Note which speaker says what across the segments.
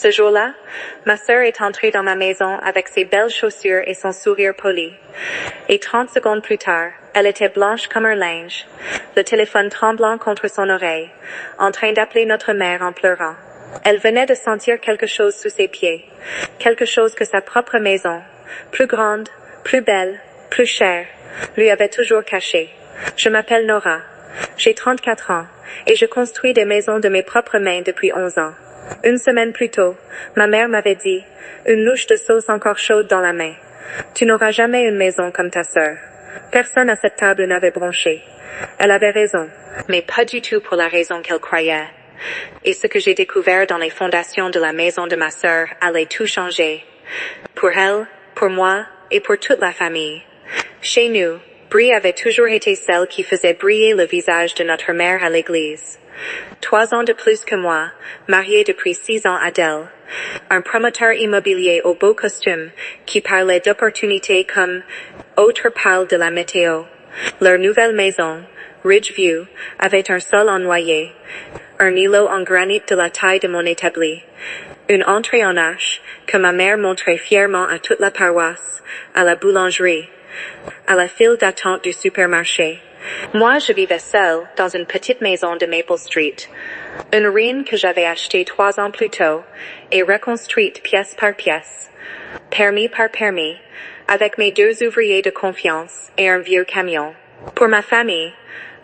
Speaker 1: Ce jour-là, ma sœur est entrée dans ma maison avec ses belles chaussures et son sourire poli. Et 30 secondes plus tard, elle était blanche comme un linge, le téléphone tremblant contre son oreille, en train d'appeler notre mère en pleurant. Elle venait de sentir quelque chose sous ses pieds, quelque chose que sa propre maison, plus grande, plus belle, plus chère, lui avait toujours caché. Je m'appelle Nora. J'ai 34 ans, et je construis des maisons de mes propres mains depuis 11 ans. Une semaine plus tôt, ma mère m'avait dit, une louche de sauce encore chaude dans la main. Tu n'auras jamais une maison comme ta sœur. Personne à cette table n'avait bronché. Elle avait raison, mais pas du tout pour la raison qu'elle croyait. Et ce que j'ai découvert dans les fondations de la maison de ma sœur allait tout changer. Pour elle, pour moi, et pour toute la famille. Chez nous, Brie avait toujours été celle qui faisait briller le visage de notre mère à l'église. 3 ans de plus que moi, mariée depuis 6 ans à Dell. Un promoteur immobilier au beau costume, qui parlait d'opportunités comme autre parle de la météo. Leur nouvelle maison, Ridgeview, avait un sol en noyer, un îlot en granit de la taille de mon établi, une entrée en arche, que ma mère montrait fièrement à toute la paroisse, à la boulangerie, à la file d'attente du supermarché. Moi, je vivais seule dans une petite maison de Maple Street, une ruine que j'avais achetée 3 ans plus tôt et reconstruite pièce par pièce, permis par permis, avec mes 2 ouvriers de confiance et un vieux camion. Pour ma famille,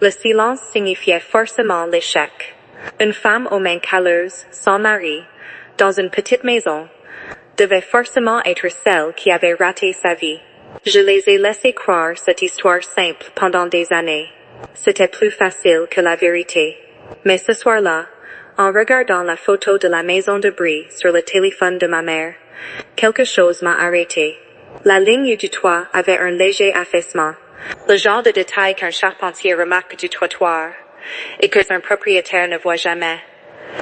Speaker 1: le silence signifiait forcément l'échec. Une femme aux mains calleuses, sans mari, dans une petite maison, devait forcément être celle qui avait raté sa vie. Je les ai laissés croire cette histoire simple pendant des années. C'était plus facile que la vérité. Mais ce soir-là, en regardant la photo de la maison de Brie sur le téléphone de ma mère, quelque chose m'a arrêté. La ligne du toit avait un léger affaissement, le genre de détail qu'un charpentier remarque du trottoir, et que un propriétaire ne voit jamais.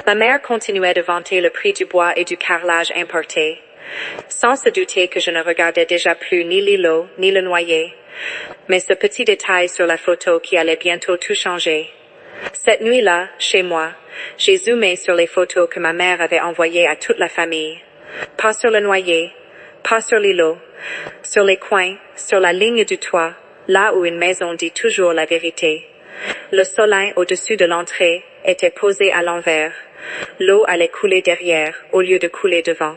Speaker 1: Ma mère continuait de vanter le prix du bois et du carrelage importé, sans se douter que je ne regardais déjà plus ni l'îlot, ni le noyer, mais ce petit détail sur la photo qui allait bientôt tout changer. Cette nuit-là, chez moi, j'ai zoomé sur les photos que ma mère avait envoyées à toute la famille. Pas sur le noyer, pas sur l'îlot, sur les coins, sur la ligne du toit, là où une maison dit toujours la vérité. Le solin au-dessus de l'entrée était posé à l'envers. L'eau allait couler derrière au lieu de couler devant.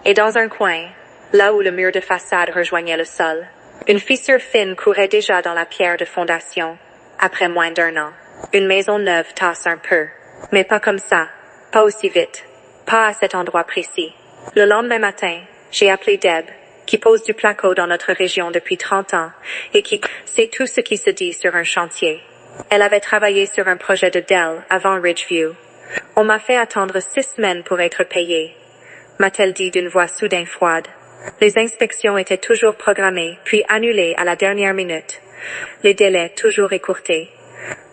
Speaker 1: Et dans un coin, là où le mur de façade rejoignait le sol, une fissure fine courait déjà dans la pierre de fondation, après moins d'1 an. Une maison neuve tasse un peu, mais pas comme ça, pas aussi vite, pas à cet endroit précis. Le lendemain matin, j'ai appelé Deb, qui pose du placo dans notre région depuis 30 ans, et qui sait tout ce qui se dit sur un chantier. Elle avait travaillé sur un projet de Dell avant Ridgeview. On m'a fait attendre 6 semaines pour être payé, m'a-t-elle dit d'une voix soudain froide. Les inspections étaient toujours programmées, puis annulées à la dernière minute. Les délais toujours écourtés.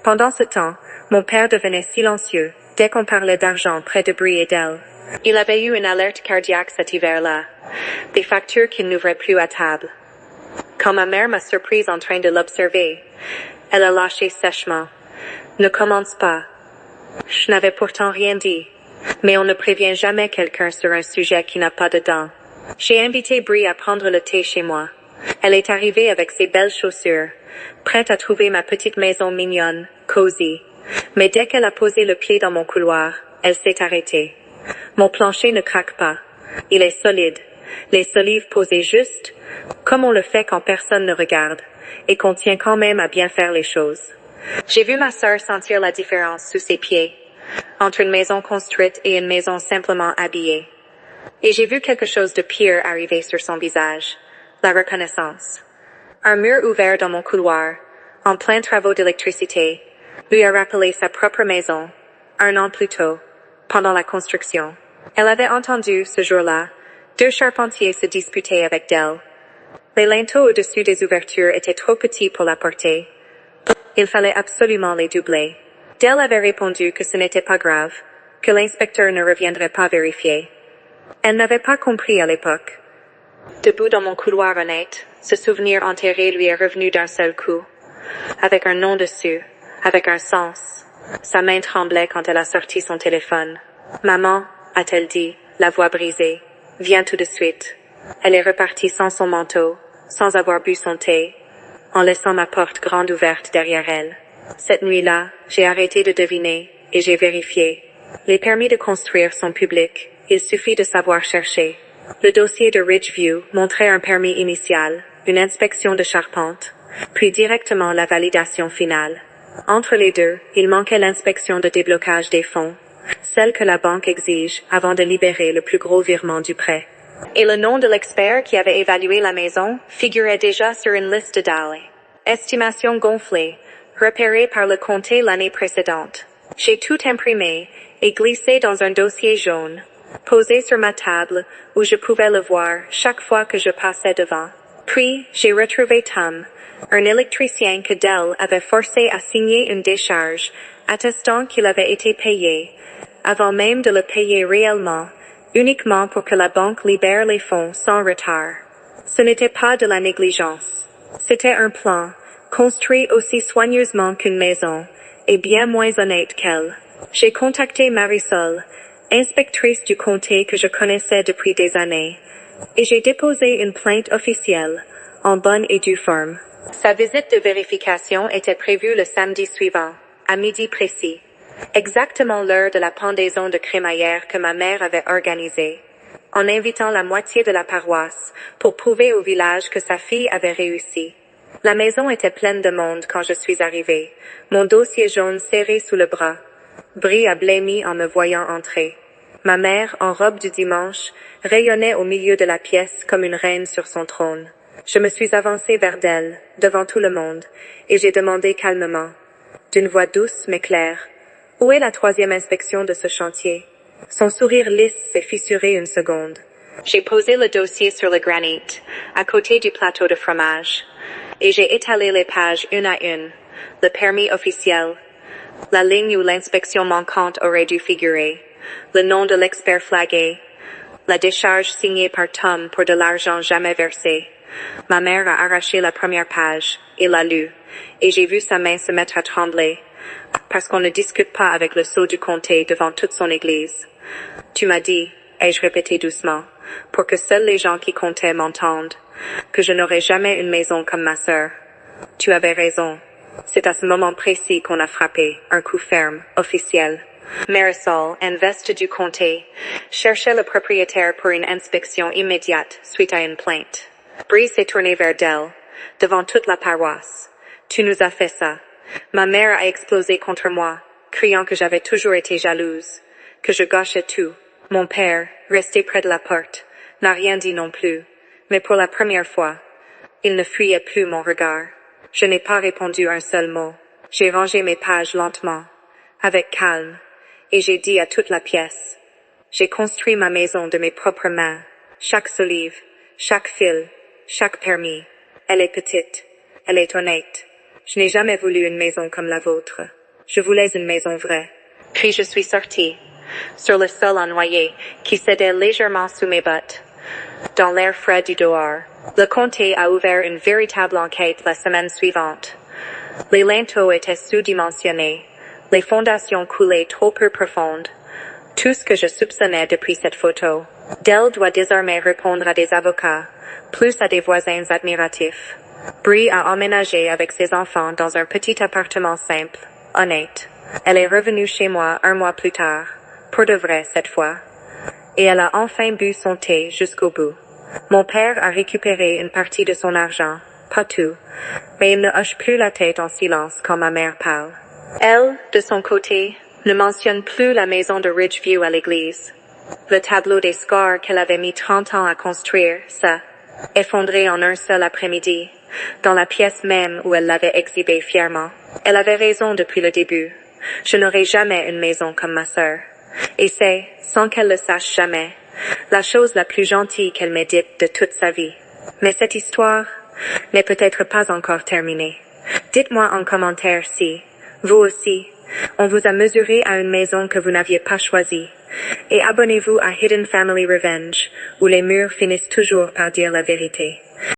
Speaker 1: Pendant ce temps, mon père devenait silencieux, dès qu'on parlait d'argent près de Brie et d'elle. Il avait eu une alerte cardiaque cet hiver-là. Des factures qu'il n'ouvrait plus à table. Quand ma mère m'a surprise en train de l'observer, elle a lâché sèchement. Ne commence pas. Je n'avais pourtant rien dit. Mais on ne prévient jamais quelqu'un sur un sujet qui n'a pas de dents. J'ai invité Brie à prendre le thé chez moi. Elle est arrivée avec ses belles chaussures, prête à trouver ma petite maison mignonne, cosy. Mais dès qu'elle a posé le pied dans mon couloir, elle s'est arrêtée. Mon plancher ne craque pas. Il est solide. Les solives posées juste, comme on le fait quand personne ne regarde, et qu'on tient quand même à bien faire les choses. J'ai vu ma sœur sentir la différence sous ses pieds, entre une maison construite et une maison simplement habillée. Et j'ai vu quelque chose de pire arriver sur son visage, la reconnaissance. Un mur ouvert dans mon couloir, en plein travaux d'électricité, lui a rappelé sa propre maison, 1 an plus tôt, pendant la construction. Elle avait entendu, ce jour-là, 2 charpentiers se disputer avec d'elle. Les linteaux au-dessus des ouvertures étaient trop petits pour la porter. Il fallait absolument les doubler. Dell avait répondu que ce n'était pas grave, que l'inspecteur ne reviendrait pas vérifier. Elle n'avait pas compris à l'époque. Debout dans mon couloir honnête, ce souvenir enterré lui est revenu d'un seul coup. Avec un nom dessus, avec un sens. Sa main tremblait quand elle a sorti son téléphone. « Maman » a-t-elle dit, la voix brisée. Viens tout de suite. Elle est repartie sans son manteau, sans avoir bu son thé, en laissant ma porte grande ouverte derrière elle. Cette nuit-là, j'ai arrêté de deviner, et j'ai vérifié. Les permis de construire sont publics, il suffit de savoir chercher. Le dossier de Ridgeview montrait un permis initial, une inspection de charpente, puis directement la validation finale. Entre les deux, il manquait l'inspection de déblocage des fonds, celle que la banque exige avant de libérer le plus gros virement du prêt. Et le nom de l'expert qui avait évalué la maison figurait déjà sur une liste d'ALE. Estimation gonflée, repérée par le comté l'année précédente. J'ai tout imprimé et glissé dans un dossier jaune, posé sur ma table où je pouvais le voir chaque fois que je passais devant. Puis, j'ai retrouvé Tom, un électricien que Dell avait forcé à signer une décharge, attestant qu'il avait été payé, avant même de le payer réellement, uniquement pour que la banque libère les fonds sans retard. Ce n'était pas de la négligence. C'était un plan, construit aussi soigneusement qu'une maison, et bien moins honnête qu'elle. J'ai contacté Marisol, inspectrice du comté que je connaissais depuis des années, et j'ai déposé une plainte officielle, en bonne et due forme. Sa visite de vérification était prévue le samedi suivant, à midi précis, exactement l'heure de la pendaison de crémaillère que ma mère avait organisée, en invitant la moitié de la paroisse pour prouver au village que sa fille avait réussi. La maison était pleine de monde quand je suis arrivée, mon dossier jaune serré sous le bras. Brie a blêmi en me voyant entrer. Ma mère, en robe du dimanche, rayonnait au milieu de la pièce comme une reine sur son trône. Je me suis avancée vers d'elle, devant tout le monde, et j'ai demandé calmement, d'une voix douce mais claire, « Où est la troisième inspection de ce chantier ?» Son sourire lisse s'est fissuré une seconde. J'ai posé le dossier sur le granit, à côté du plateau de fromage, et j'ai étalé les pages une à une, le permis officiel, la ligne où l'inspection manquante aurait dû figurer, le nom de l'expert flagué, la décharge signée par Tom pour de l'argent jamais versé. Ma mère a arraché la première page et l'a lue, et j'ai vu sa main se mettre à trembler, parce qu'on ne discute pas avec le sceau du comté devant toute son église. Tu m'as dit, ai-je répété doucement, pour que seuls les gens qui comptaient m'entendent, que je n'aurais jamais une maison comme ma sœur. Tu avais raison. C'est à ce moment précis qu'on a frappé, un coup ferme, officiel. Marisol, en veste du comté, cherchait le propriétaire pour une inspection immédiate suite à une plainte. Brie s'est tournée vers d'elle, devant toute la paroisse. Tu nous as fait ça. Ma mère a explosé contre moi, criant que j'avais toujours été jalouse, que je gâchais tout. Mon père, resté près de la porte, n'a rien dit non plus, mais pour la première fois, il ne fuyait plus mon regard. Je n'ai pas répondu un seul mot. J'ai rangé mes pages lentement, avec calme, et j'ai dit à toute la pièce, j'ai construit ma maison de mes propres mains, chaque solive, chaque fil, chaque permis. Elle est petite, elle est honnête. Je n'ai jamais voulu une maison comme la vôtre. Je voulais une maison vraie. Puis je suis sortie, sur le sol ennoyé, qui cédait légèrement sous mes bottes. Dans l'air frais du dehors, le comté a ouvert une véritable enquête la semaine suivante. Les linteaux étaient sous-dimensionnés, les fondations coulaient trop peu profondes. Tout ce que je soupçonnais depuis cette photo. Dell doit désormais répondre à des avocats, plus à des voisins admiratifs. Brie a emménagé avec ses enfants dans un petit appartement simple, honnête. Elle est revenue chez moi un mois plus tard, pour de vrai cette fois. Et elle a enfin bu son thé jusqu'au bout. Mon père a récupéré une partie de son argent, pas tout, mais il ne hoche plus la tête en silence quand ma mère parle. Elle, de son côté, ne mentionne plus la maison de Ridgeview à l'église. Le tableau des scores qu'elle avait mis 30 ans à construire, ça, effondré en un seul après-midi, dans la pièce même où elle l'avait exhibé fièrement. Elle avait raison depuis le début. Je n'aurai jamais une maison comme ma sœur. Et c'est, sans qu'elle le sache jamais, la chose la plus gentille qu'elle m'ait dite de toute sa vie. Mais cette histoire n'est peut-être pas encore terminée. Dites-moi en commentaire si, vous aussi, on vous a mesuré à une maison que vous n'aviez pas choisie. Et abonnez-vous à Hidden Family Revenge, où les murs finissent toujours par dire la vérité.